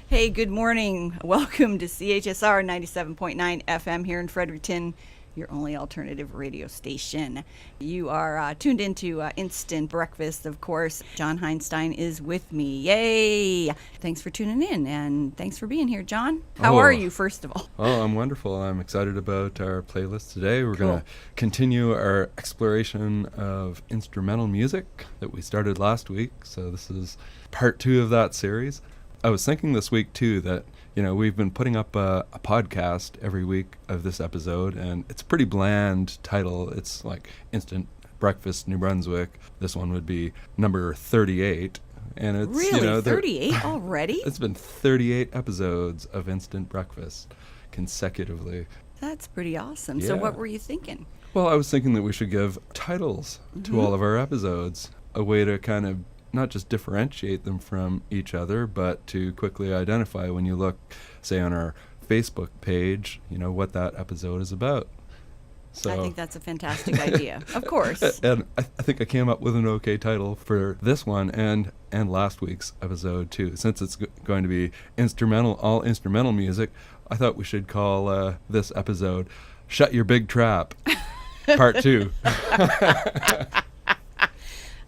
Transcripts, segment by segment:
Hey, good morning. Welcome to CHSR 97.9 FM here in Fredericton, your only alternative radio station. You are tuned into Instant Breakfast, of course. John Heinstein is with me. Yay! Thanks for tuning in, and thanks for being here, John. How are you, first of all? Oh, I'm wonderful. I'm excited about our playlist today. We're going to continue our exploration of instrumental music that we started last week. So this is part 2 of that series. I was thinking this week, too, that, you know, we've been putting up a podcast every week of this episode, and it's a pretty bland title. It's like Instant Breakfast New Brunswick. This one would be number 38. And it's, really? You know, 38 already? It's been 38 episodes of Instant Breakfast consecutively. That's pretty awesome. Yeah. So what were you thinking? Well, I was thinking that we should give titles to all of our episodes, a way to kind of not just differentiate them from each other, but to quickly identify when you look, say, on our Facebook page, you know, what that episode is about. So I think that's a fantastic idea. Of course. And I think I came up with an okay title for this one and last week's episode, too. Since it's going to be all instrumental music, I thought we should call this episode Shut Your Big Trap, Part 2.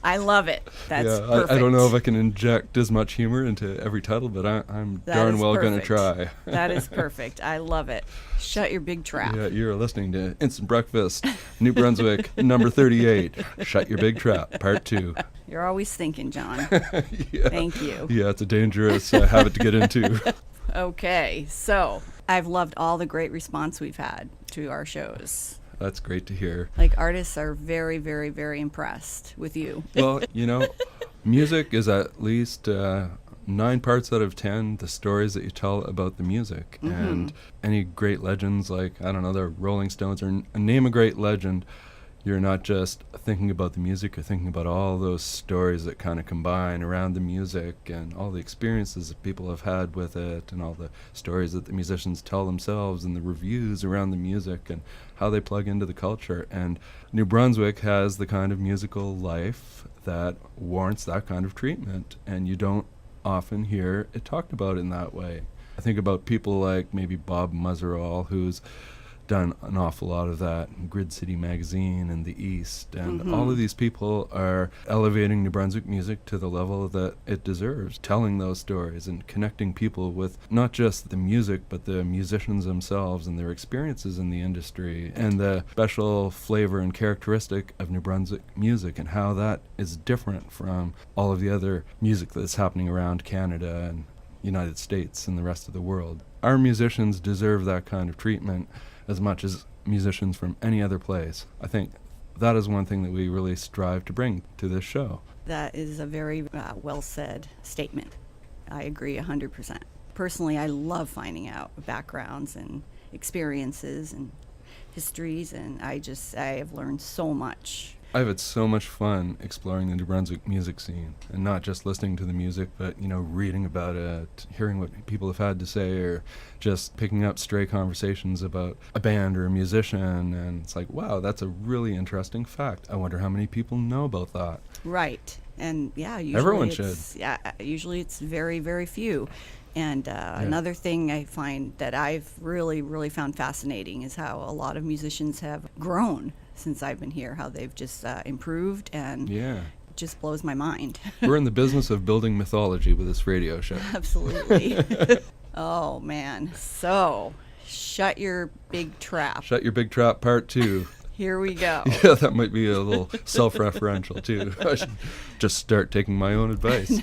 I love it. That's perfect. I don't know if I can inject as much humor into every title, but I'm darn well going to try. That is perfect. I love it. Shut your big trap. Yeah, you're listening to Instant Breakfast, New Brunswick, number 38. Shut Your Big Trap, Part 2. You're always thinking, John. Yeah. Thank you. Yeah, it's a dangerous habit to get into. Okay, so I've loved all the great response we've had to our shows. That's great to hear. Like, artists are very, very, very impressed with you. Well, you know, music is at least 9 parts out of 10 the stories that you tell about the music. Mm-hmm. And any great legends, like, I don't know, the Rolling Stones, or name a great legend, you're not just thinking about the music, you're thinking about all those stories that kind of combine around the music and all the experiences that people have had with it and all the stories that the musicians tell themselves and the reviews around the music and how they plug into the culture. And New Brunswick has the kind of musical life that warrants that kind of treatment, and you don't often hear it talked about in that way. I think about people like maybe Bob Muzzerall, who's done an awful lot of that in Grid City Magazine in the East, and all of these people are elevating New Brunswick music to the level that it deserves, telling those stories and connecting people with not just the music but the musicians themselves and their experiences in the industry and the special flavor and characteristic of New Brunswick music and how that is different from all of the other music that's happening around Canada and United States and the rest of the world. Our musicians deserve that kind of treatment as much as musicians from any other place. I think that is one thing that we really strive to bring to this show. That is a very well-said statement. I agree 100%. Personally, I love finding out backgrounds and experiences and histories, and I have learned so much. I've had so much fun exploring the New Brunswick music scene, and not just listening to the music, but, you know, reading about it, hearing what people have had to say, or just picking up stray conversations about a band or a musician, and it's like, wow, that's a really interesting fact. I wonder how many people know about that. Right. And yeah, usually everyone should. Yeah, usually it's very, very few. And another thing I find that I've really, really found fascinating is how a lot of musicians have grown since I've been here, how they've just improved, and it just blows my mind. We're in the business of building mythology with this radio show. Absolutely. Oh, man. So, Shut Your Big Trap. Shut Your Big Trap, Part 2. Here we go. Yeah, that might be a little self-referential, too. I should just start taking my own advice.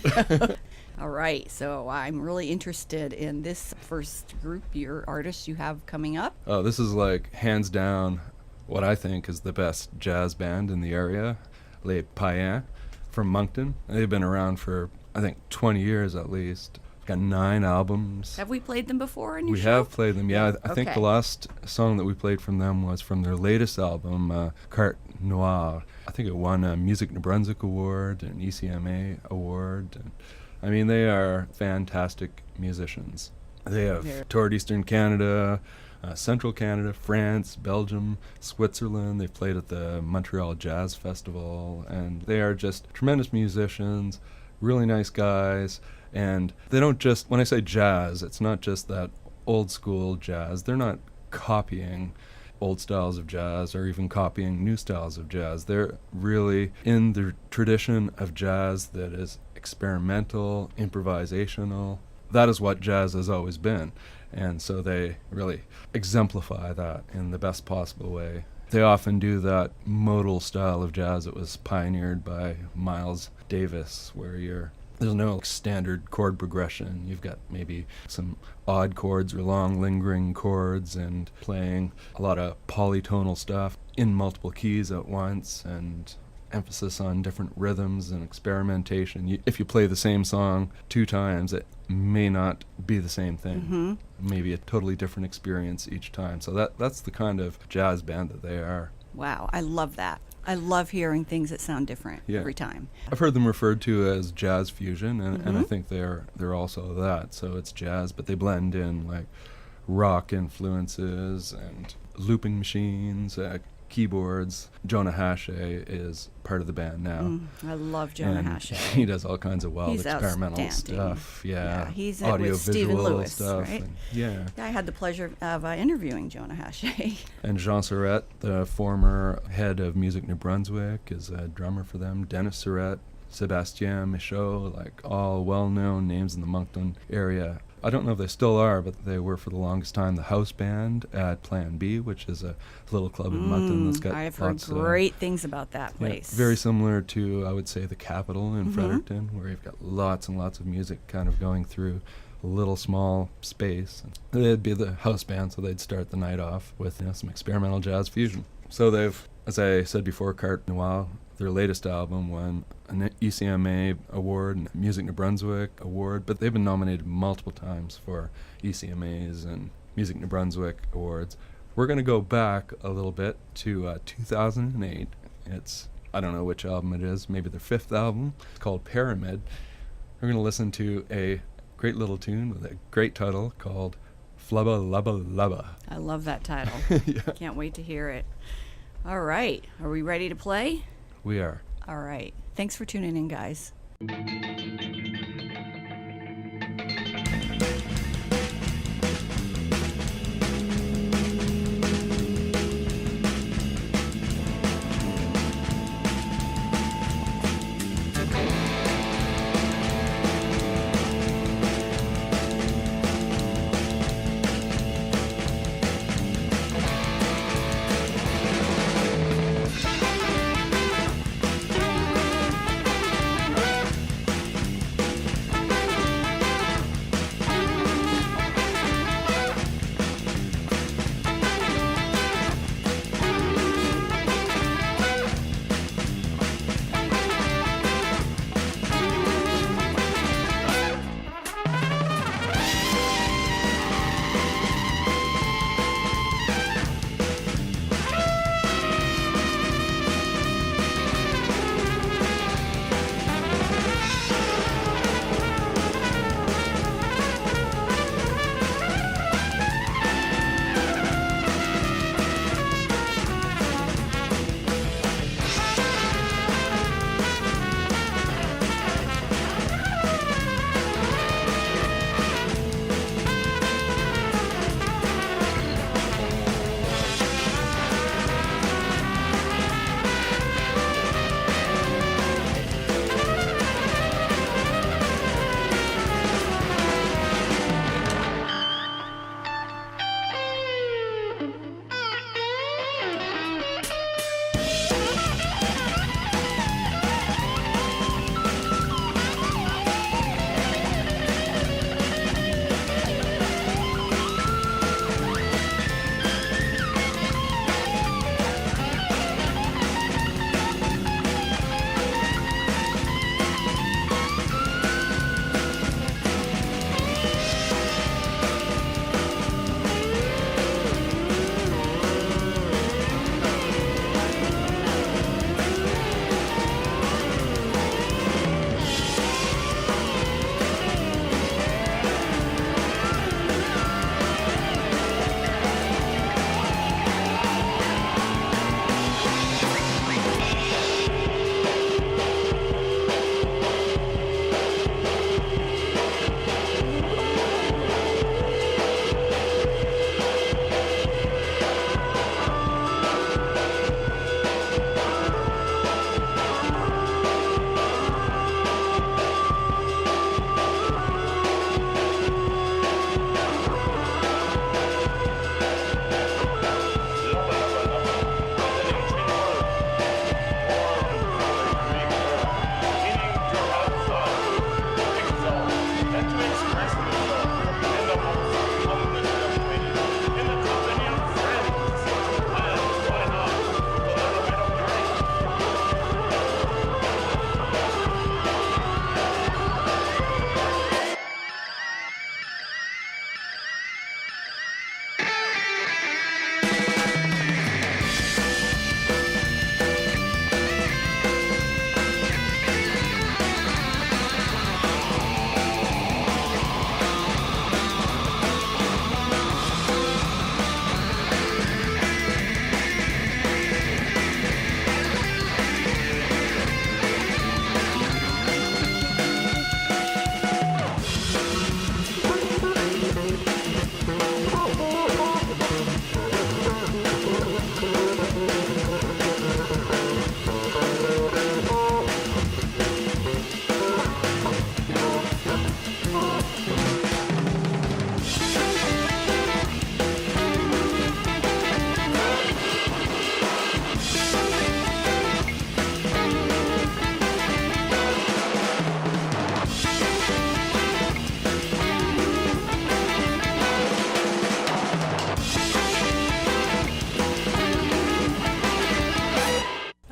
All right, so I'm really interested in this first group, your artists you have coming up. Oh, this is like hands down what I think is the best jazz band in the area, Les Paiens from Moncton. They've been around for, I think, 20 years at least. Got 9 albums. Have we played them before in your We show? have played them, yeah. I think Okay. the last song that we played from them was from their latest album, Carte Noire. I think it won a Music New Brunswick Award, an ECMA award. And, I mean, they are fantastic musicians. They have They're- toured Eastern Canada, Central Canada, France, Belgium, Switzerland. They've played at the Montreal Jazz Festival, and they are just tremendous musicians, really nice guys. And they don't just, when I say jazz, it's not just that old school jazz. They're not copying old styles of jazz or even copying new styles of jazz. They're really in the tradition of jazz that is experimental, improvisational. That is what jazz has always been. And so they really exemplify that in the best possible way. They often do that modal style of jazz that was pioneered by Miles Davis, where there's no standard chord progression. You've got maybe some odd chords or long lingering chords, and playing a lot of polytonal stuff in multiple keys at once, and emphasis on different rhythms and experimentation. If you play the same song 2 times, it may not be the same thing. Mm-hmm. Maybe a totally different experience each time. So that's the kind of jazz band that they are. Wow, I love that. I love hearing things that sound different every time. I've heard them referred to as jazz fusion, and I think they're also that. So it's jazz, but they blend in like rock influences and looping machines, keyboards. Jonah Hashe is part of the band now. I love Jonah and Hashe. he does all kinds of wild He's experimental outstanding. stuff. Yeah, he's audio with Stephen visual Lewis, stuff. right? And, yeah. I had the pleasure of interviewing Jonah Hashe. And Jean Surette, the former head of Music New Brunswick, is a drummer for them. Dennis Surette, Sebastien Michel, like all well-known names in the Moncton area. I don't know if they still are, but they were for the longest time the house band at Plan B, which is a little club in Moncton that's got I've heard lots great things about that place. very similar to, I would say, the Capitol in Fredericton, where you've got lots and lots of music kind of going through a little small space. And they'd be the house band, so they'd start the night off with some experimental jazz fusion. So they've, as I said before, Carte Noire, their latest album won an ECMA award and a Music New Brunswick award, but they've been nominated multiple times for ECMAs and Music New Brunswick awards. We're going to go back a little bit to 2008. It's, I don't know which album it is, maybe their 5th album. It's called Pyramid. We're going to listen to a great little tune with a great title called Flubba Lubba Lubba. I love that title. Yeah. Can't wait to hear it. All right. Are we ready to play? We are. All right. Thanks for tuning in, guys.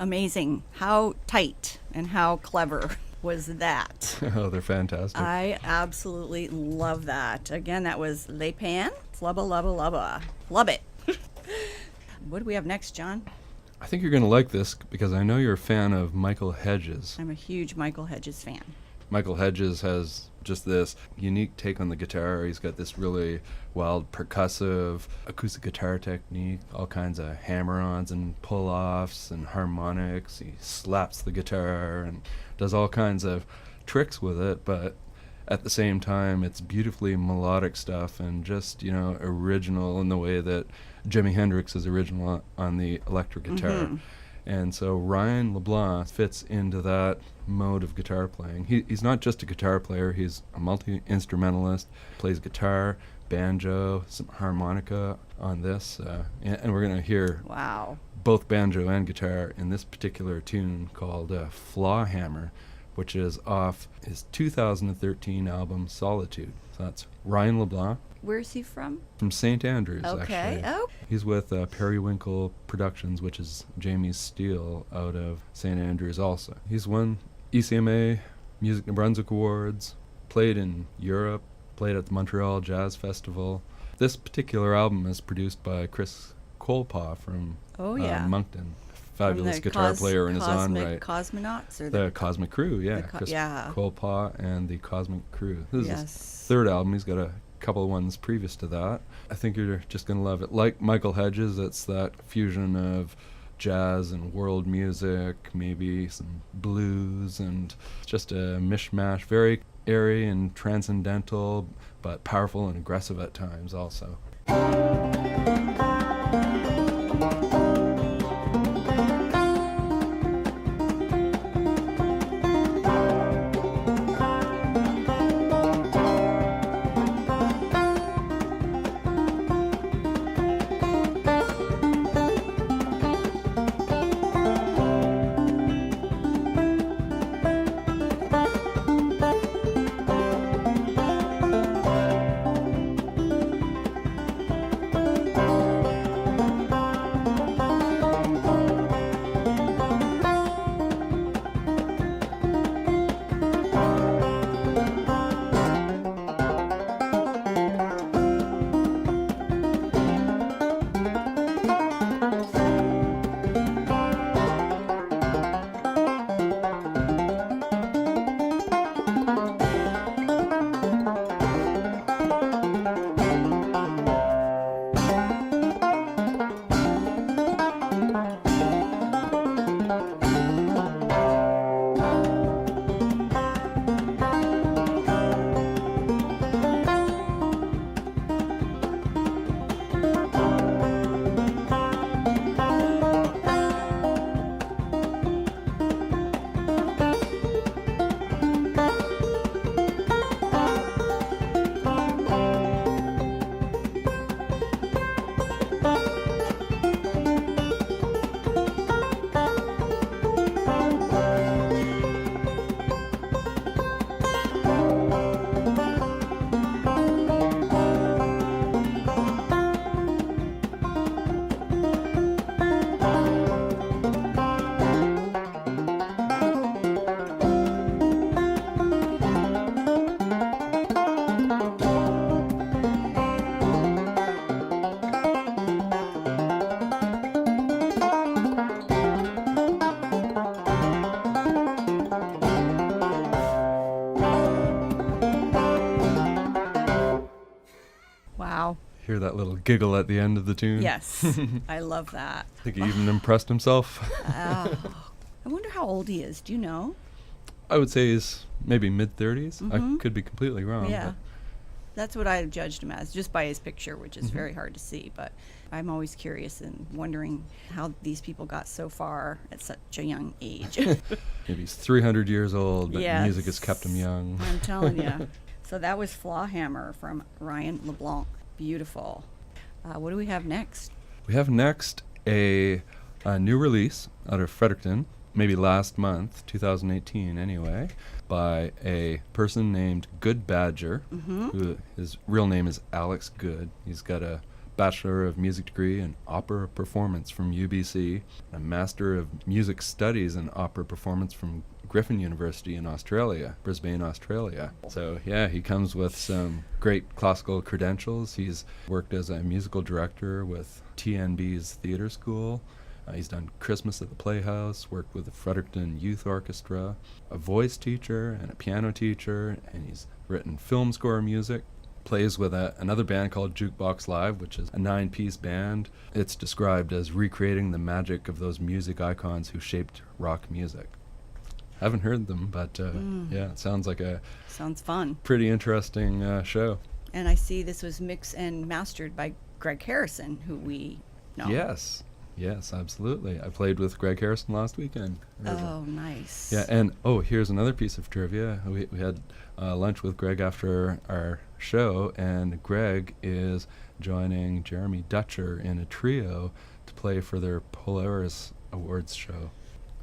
amazing. How tight and how clever was that? Oh, they're fantastic. I absolutely love that. Again, that was Les Paiens, Flubba, Lubba, Lubba. Love it. What do we have next, John? I think you're going to like this because I know you're a fan of Michael Hedges. I'm a huge Michael Hedges fan. Michael Hedges has just this unique take on the guitar. He's got this really wild percussive acoustic guitar technique, all kinds of hammer-ons and pull-offs and harmonics. He slaps the guitar and does all kinds of tricks with it, but at the same time it's beautifully melodic stuff and just, original in the way that Jimi Hendrix is original on the electric guitar. Mm-hmm. And so Ryan LeBlanc fits into that mode of guitar playing. He's not just a guitar player, he's a multi-instrumentalist, plays guitar, banjo, some harmonica on this, and we're going to hear both banjo and guitar in this particular tune called Flawhammer, which is off his 2013 album Solitude. So that's Ryan LeBlanc. Where's he from? From St. Andrews, Okay. actually. Oh. He's with Periwinkle Productions, which is Jamie Steele out of St. Andrews also. He's won ECMA Music New Brunswick Awards, played in Europe, played at the Montreal Jazz Festival. This particular album is produced by Chris Colpaw from Moncton. Fabulous guitar player in his own right. Cosmonauts? Or the Cosmic Crew, yeah. Chris Colpaw and the Cosmic Crew. This is his third album. He's got a couple of ones previous to that. I think you're just going to love it. Like Michael Hedges, it's that fusion of jazz and world music, maybe some blues, and just a mishmash. Very airy and transcendental, but powerful and aggressive at times also. Hear that little giggle at the end of the tune? Yes, I love that. I think he even impressed himself. I wonder how old he is. Do you know? I would say he's maybe mid-30s. I could be completely wrong. Yeah, that's what I judged him as, just by his picture, which is very hard to see. But I'm always curious and wondering how these people got so far at such a young age. Maybe he's 300 years old, but music has kept him young. I'm telling you. So that was Flawhammer from Ryan LeBlanc. Beautiful. What do we have next? We have next a new release out of Fredericton, maybe last month, 2018 anyway, by a person named Good Badger, who his real name is Alex Good. He's got a Bachelor of Music degree in Opera Performance from UBC, a Master of Music Studies in Opera Performance from Griffin University in Australia, Brisbane, Australia. So yeah, he comes with some great classical credentials. He's worked as a musical director with TNB's theater school. He's done Christmas at the Playhouse, worked with the Fredericton Youth Orchestra, a voice teacher and a piano teacher, and he's written film score music. Plays with another band called Jukebox Live, which is a 9-piece band. It's described as recreating the magic of those music icons who shaped rock music. Haven't heard them, but yeah, it sounds like a Sounds fun. pretty interesting show. And I see this was mixed and mastered by Greg Harrison, who we know. Yes, absolutely. I played with Greg Harrison last weekend. Oh, nice. Yeah, and here's another piece of trivia. We had lunch with Greg after our show, and Greg is joining Jeremy Dutcher in a trio to play for their Polaris Awards show.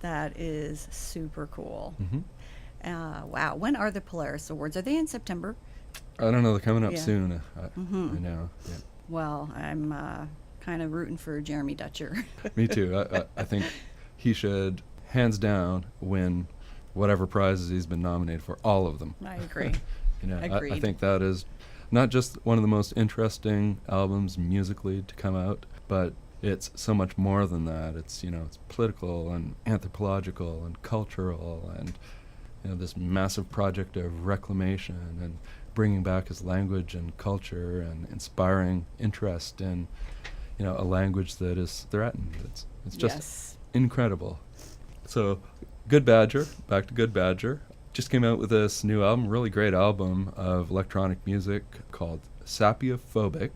That is super cool. Mm-hmm. Wow. When are the Polaris Awards? Are they in September? I don't know. They're coming up Yeah. soon. I know. Yeah. Well, I'm kind of rooting for Jeremy Dutcher. Me too. I think he should, hands down, win whatever prizes he's been nominated for, all of them. I agree. I Agreed. think that is not just one of the most interesting albums musically to come out, but it's so much more than that. It's it's political and anthropological and cultural, and this massive project of reclamation and bringing back his language and culture and inspiring interest in a language that is threatened. It's just Yes. incredible. So, Good Badger, back to Good Badger, just came out with this new album, really great album of electronic music called Sapiophobic,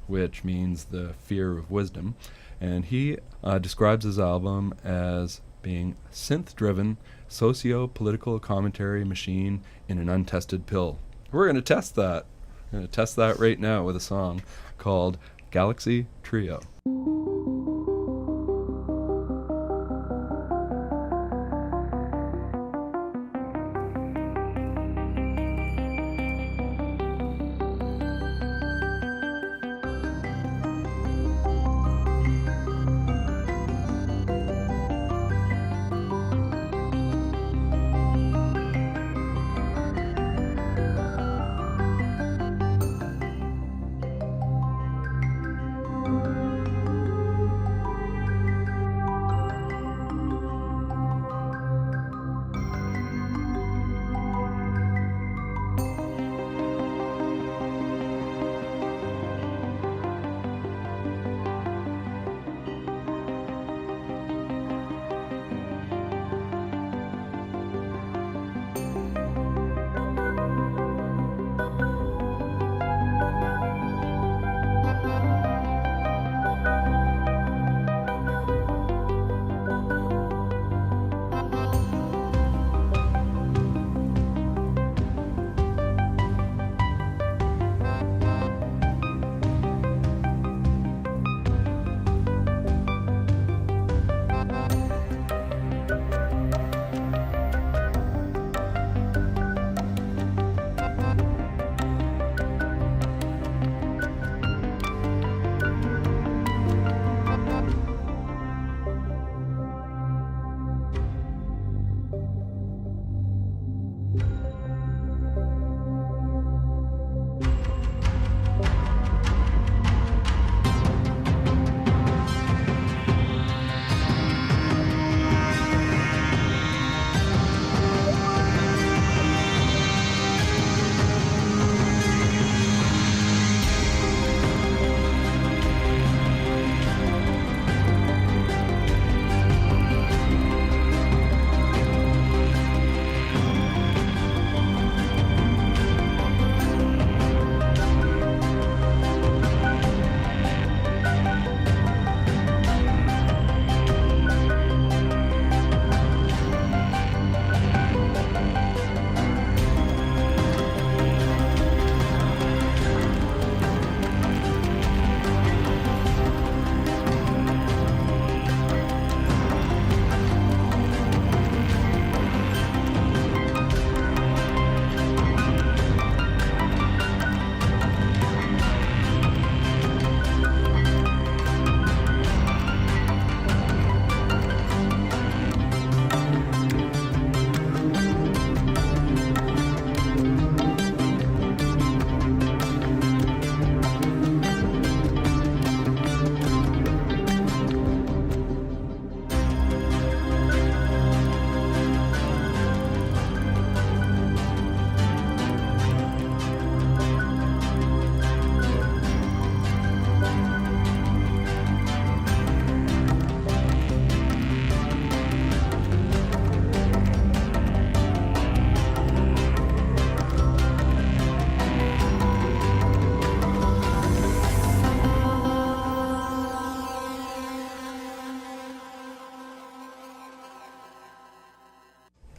which means the fear of wisdom. And he describes his album as being synth-driven, socio-political commentary machine in an untested pill. We're going to test that. We're going to test that right now with a song called Galaxy Trio.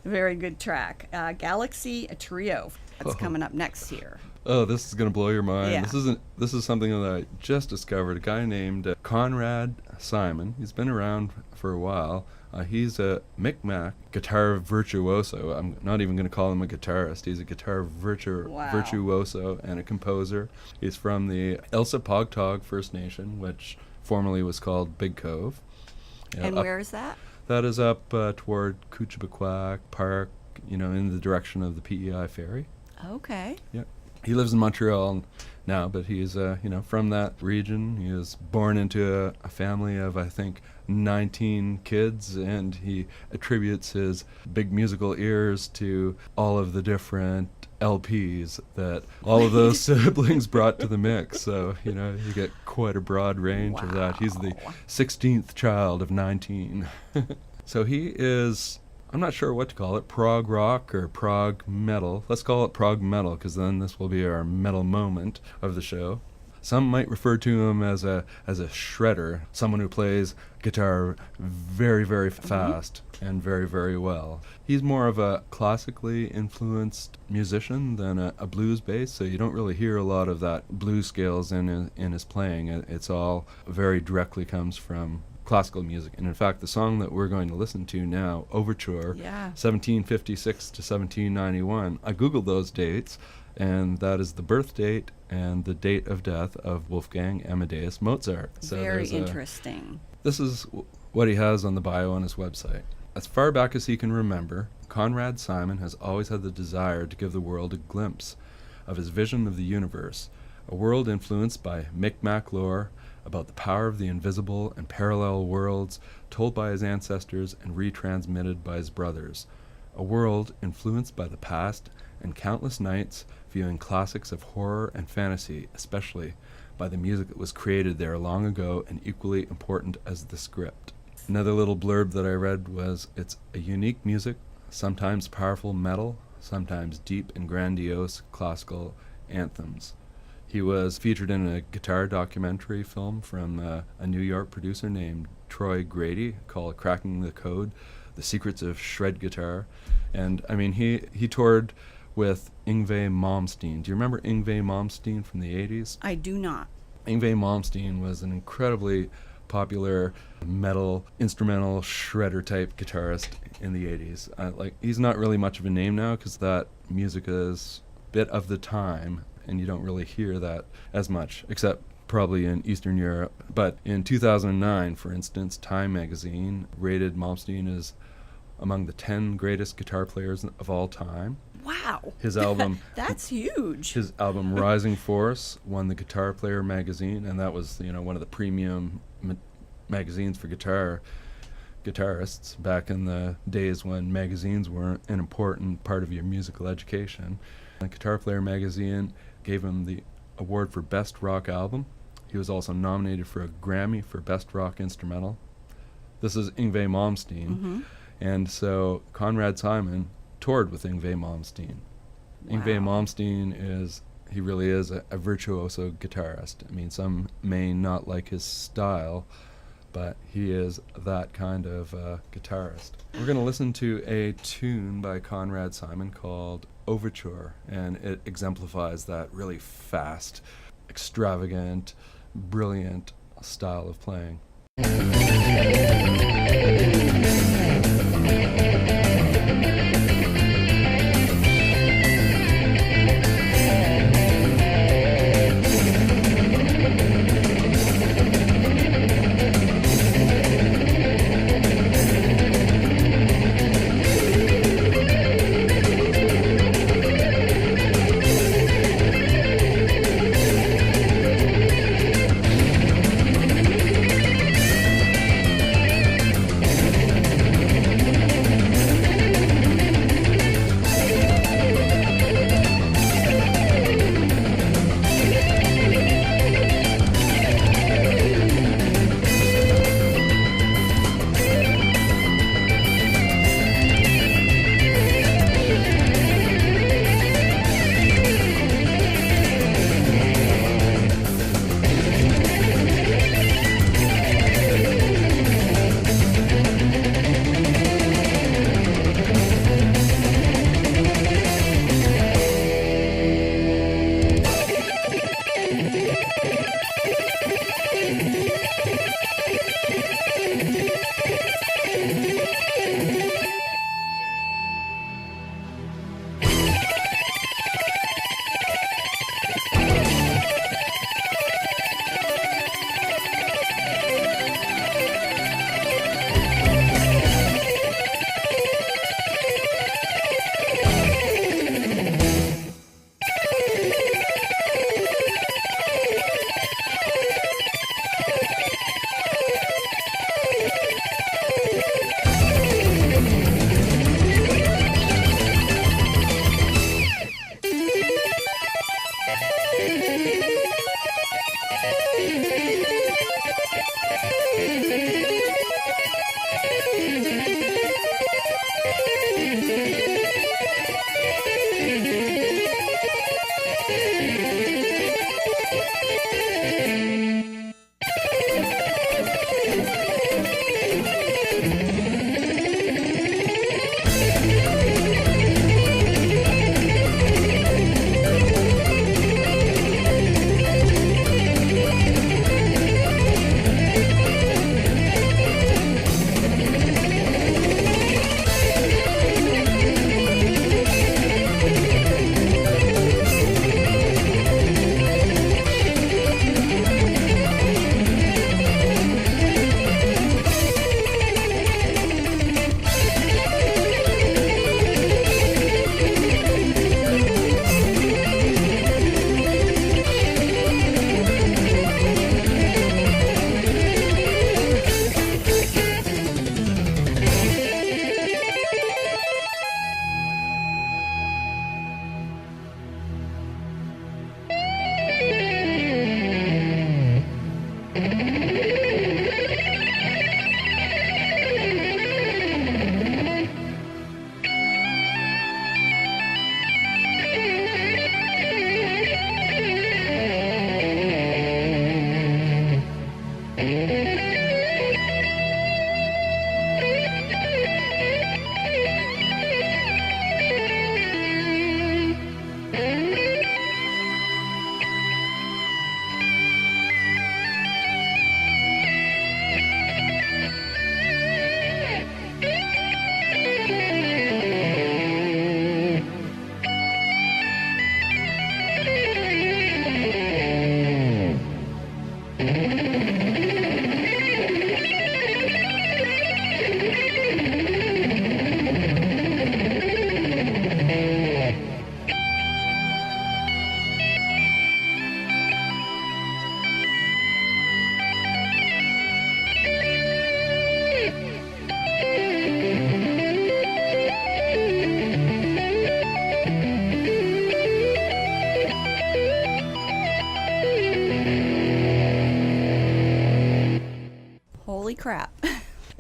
Very good track. Galaxy Trio. That's coming up next here. Oh, this is gonna blow your mind. Yeah. This is something that I just discovered. A guy named Conrad Simon. He's been around for a while. He's a Micmac guitar virtuoso. I'm not even going to call him a guitarist. He's a guitar virtuoso and a composer. He's from the Elsipogtog First Nation, which formerly was called Big Cove. And where is that? That is up toward Kuchibaquack Park, in the direction of the PEI ferry. Okay. Yeah. He lives in Montreal now, but he's, from that region. He was born into a family of, I think, 19 kids, and he attributes his big musical ears to all of the different LPs that all of those siblings brought to the mix. So, you get quite a broad range of that. He's the 16th child of 19. So he is, I'm not sure what to call it, prog rock or prog metal. Let's call it prog metal, because then this will be our metal moment of the show. Some might refer to him as a shredder, someone who plays guitar very, very fast and very, very well. He's more of a classically influenced musician than a blues bass, so you don't really hear a lot of that blues scales in his playing. It's all very directly comes from classical music. And in fact, the song that we're going to listen to now, Overture, 1756 to 1791, I googled those dates, and that is the birth date and the date of death of Wolfgang Amadeus Mozart. So very interesting. This is what he has on the bio on his website. As far back as he can remember, Conrad Simon has always had the desire to give the world a glimpse of his vision of the universe, a world influenced by Micmac lore about the power of the invisible and parallel worlds told by his ancestors and retransmitted by his brothers, a world influenced by the past and countless nights viewing classics of horror and fantasy, especially by the music that was created there long ago and equally important as the script. Another little blurb that I read was, it's a unique music, sometimes powerful metal, sometimes deep and grandiose classical anthems. He was featured in a guitar documentary film from a New York producer named Troy Grady called Cracking the Code, The Secrets of Shred Guitar. And I mean, he toured with Yngwie Malmsteen. Do you remember Yngwie Malmsteen from the 80s? I do not. Yngwie Malmsteen was an incredibly popular metal instrumental shredder type guitarist in the 80s. He's not really much of a name now because that music is a bit of the time, and you don't really hear that as much, except probably in Eastern Europe. But in 2009, for instance, Time magazine rated Malmsteen as among the 10 greatest guitar players of all time. Wow. His album That's huge. His album Rising Force won the Guitar Player magazine, and that was, one of the premium magazines for guitarists back in the days when magazines weren't an important part of your musical education. The Guitar Player magazine gave him the award for Best Rock Album. He was also nominated for a Grammy for Best Rock Instrumental. This is Yngwie Malmsteen. And so Conrad Simon toured with Yngwie Malmsteen. Wow. Yngwie Malmsteen he really is a virtuoso guitarist. I mean, some may not like his style, but he is that kind of guitarist. We're going to listen to a tune by Conrad Simon called Overture, and it exemplifies that really fast, extravagant, brilliant style of playing.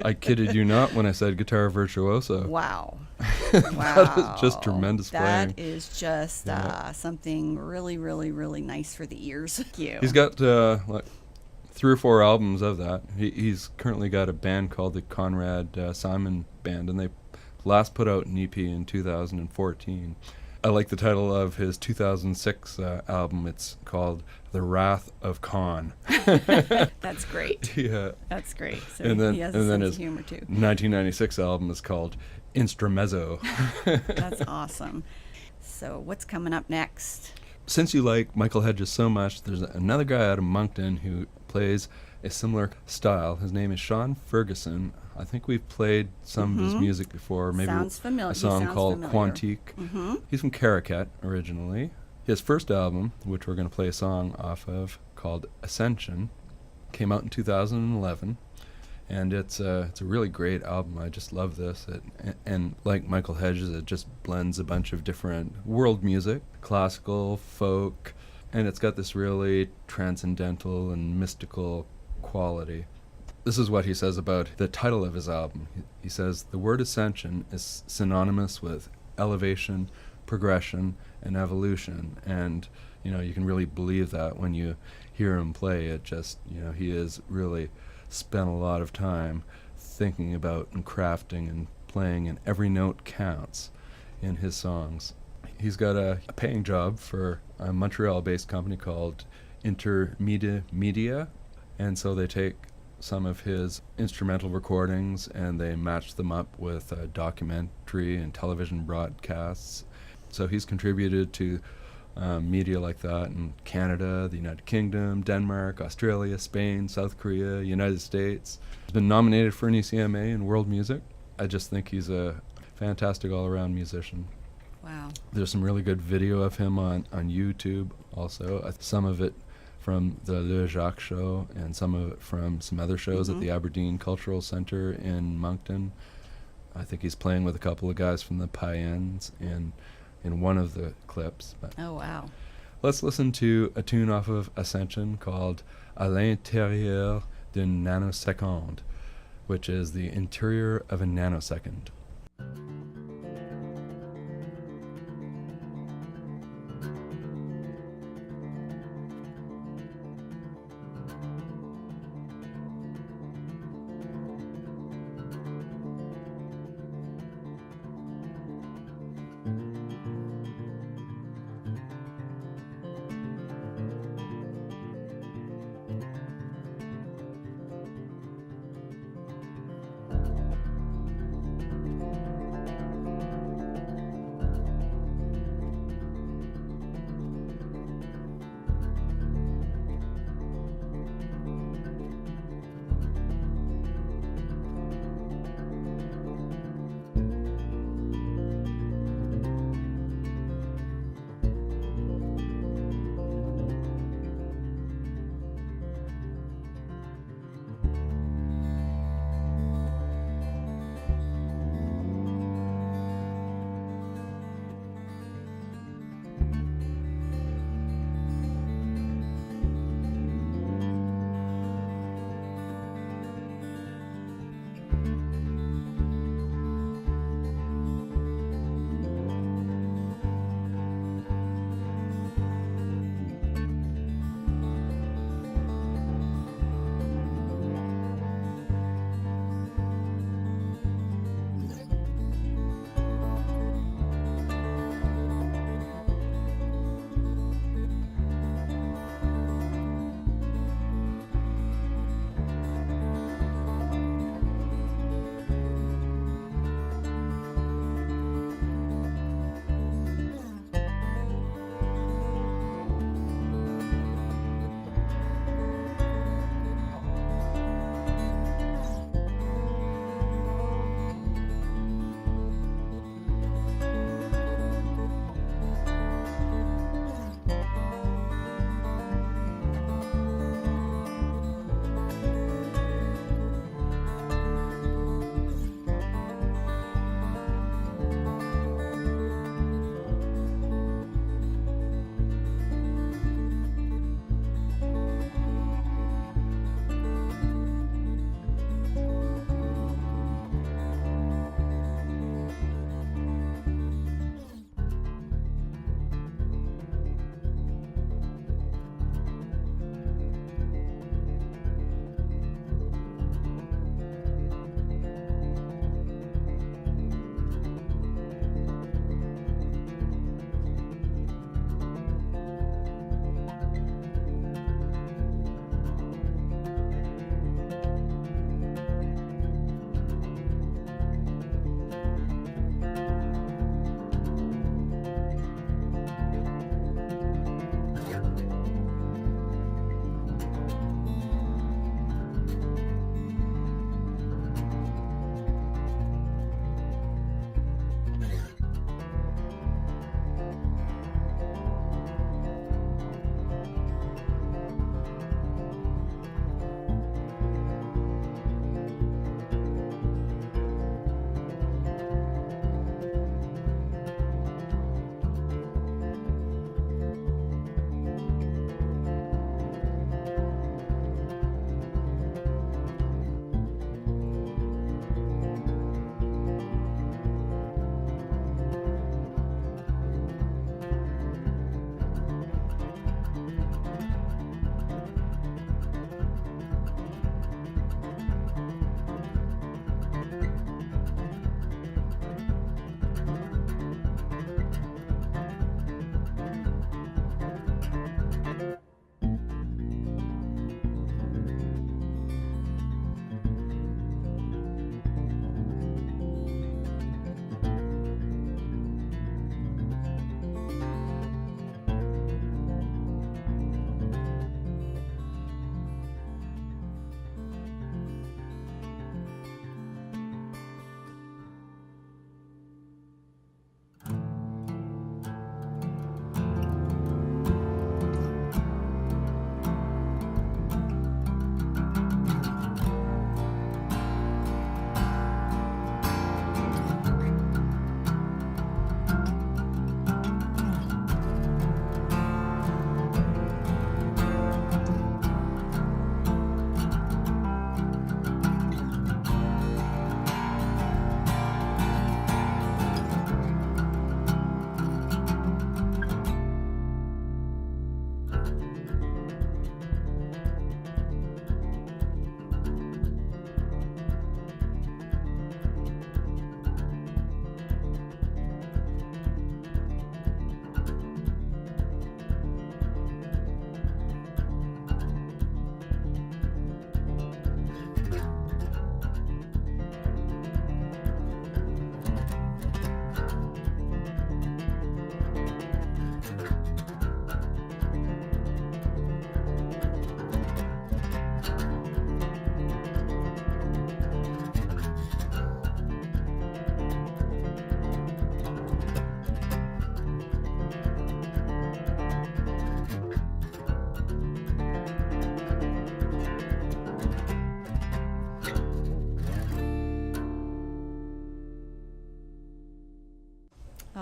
I kidded you not when I said guitar virtuoso. Wow. That is just tremendous playing. That is just something really, really, really nice for the ears. Thank you. He's got like 3 or 4 albums of that. He's currently got a band called the Conrad Simon Band, and they last put out an EP in 2014. I like the title of his 2006 album. It's called The Wrath of Con. That's great. Yeah. That's great. So And then, he has and a then sense his of humor too. 1996 album is called Instrumezzo. That's awesome. So what's coming up next? Since you like Michael Hedges so much, there's another guy out of Moncton who plays a similar style. His name is Shaun Ferguson. I think we've played some of his music before. Maybe Sounds familiar. a song called familiar. Quantique. He's from Caracat originally. His first album, which we're going to play a song off of, called Ascension, came out in 2011. And it's a really great album. I just love this. And like Michael Hedges, it just blends a bunch of different world music, classical, folk, and it's got this really transcendental and mystical quality. This is what he says about the title of his album. He says, the word ascension is synonymous with elevation, progression, and evolution. And, you can really believe that when you hear him play. It just, he has really spent a lot of time thinking about and crafting and playing, and every note counts in his songs. He's got a paying job for a Montreal-based company called Intermedia, and so they take some of his instrumental recordings and they match them up with documentary and television broadcasts. So he's contributed to media like that in Canada, the United Kingdom, Denmark, Australia, Spain, South Korea, United States. He's been nominated for an ECMA in world music. I just think he's a fantastic all-around musician. Wow. There's some really good video of him on YouTube also. Some of it from the Le Jacques show and some of it from some other shows at the Aberdeen Cultural Centre in Moncton. I think he's playing with a couple of guys from the Paiens in one of the clips. But Oh, wow. let's listen to a tune off of Ascension called À l'intérieur d'une nanoseconde, which is the interior of a nanosecond.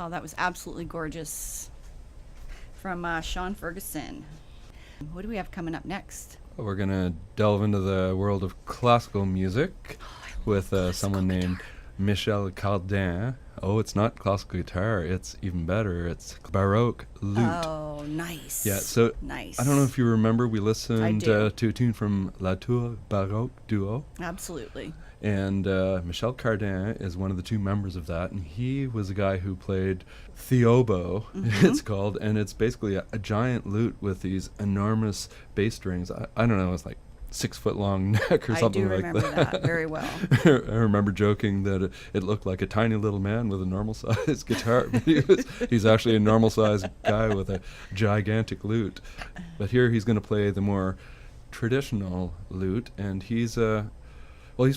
Oh, that was absolutely gorgeous. From Shaun Ferguson. What do we have coming up next? We're going to delve into the world of classical music with someone named Michel Cardin. Oh, it's not classical guitar. It's even better. It's Baroque lute. Oh, nice. Yeah, so nice. I don't know if you remember, we listened do. to a tune from La Tour Baroque Duo. Absolutely. And Michel Cardin is one of the two members of that, and he was a guy who played theobo, it's called, and it's basically a giant lute with these enormous bass strings. I don't know, it's like 6 foot long neck or something like that. I do remember that very well. I remember joking that it looked like a tiny little man with a normal sized guitar, but he's actually a normal sized guy with a gigantic lute. But here he's going to play the more traditional lute, and he's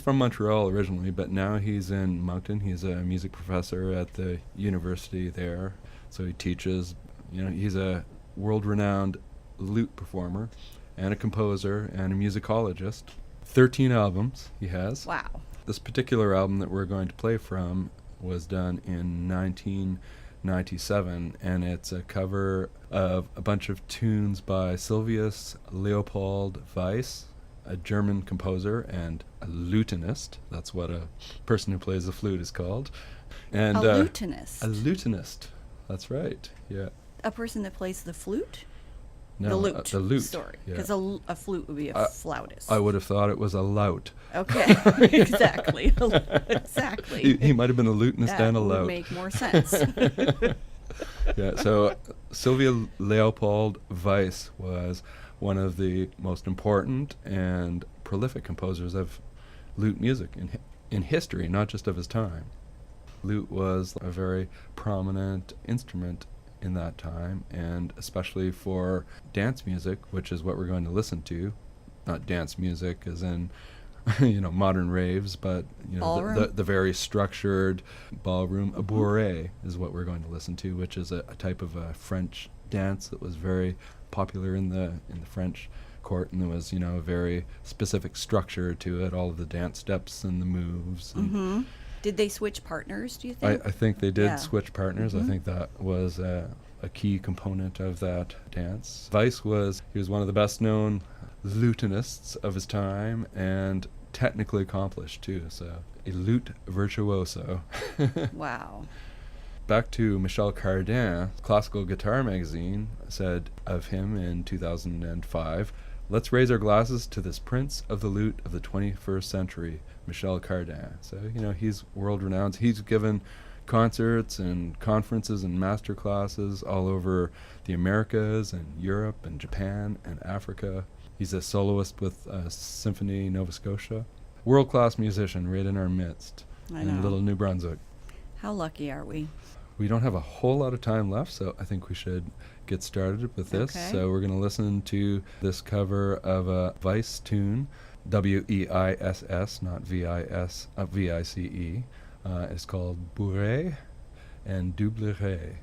from Montreal originally, but now he's in Moncton. He's a music professor at the university there, so he teaches. He's a world-renowned lute performer and a composer and a musicologist. 13 albums he has. Wow. This particular album that we're going to play from was done in 1997, and it's a cover of a bunch of tunes by Sylvius Leopold Weiss, a German composer and a lutenist. That's what a person who plays the flute is called. And a lutenist? A lutenist. That's right, yeah. A person that plays the flute? No, the lute. The lute. Sorry, yeah. because a flute would be a flautist. I would have thought it was a lout. Okay, exactly. Exactly. He might have been a lutenist and a lout. That would make more sense. Yeah, so Sylvia Leopold Weiss was one of the most important and prolific composers of lute music in history, not just of his time. Lute was a very prominent instrument in that time, and especially for dance music, which is what we're going to listen to. Not dance music as in modern raves, but the very structured ballroom. A bourrée is what we're going to listen to, which is a type of a French dance that was very popular in the French court, and there was a very specific structure to it, all of the dance steps and the moves. And Did they switch partners, do you think? I think they did Yeah. switch partners. I think that was a key component of that dance. Weiss was one of the best known lutenists of his time, and technically accomplished too, so a lute virtuoso. Wow. Back to Michel Cardin, Classical Guitar Magazine said of him in 2005, "Let's raise our glasses to this prince of the lute of the 21st century, Michel Cardin." So, he's world-renowned. He's given concerts and conferences and master classes all over the Americas and Europe and Japan and Africa. He's a soloist with Symphony Nova Scotia. World-class musician right in our midst in Little New Brunswick. How lucky are we? We don't have a whole lot of time left, so I think we should get started with this. Okay. So we're going to listen to this cover of a Weiss tune, W-E-I-S-S, not V-I-S, V-I-C-E. It's called Bouree and Doubleré.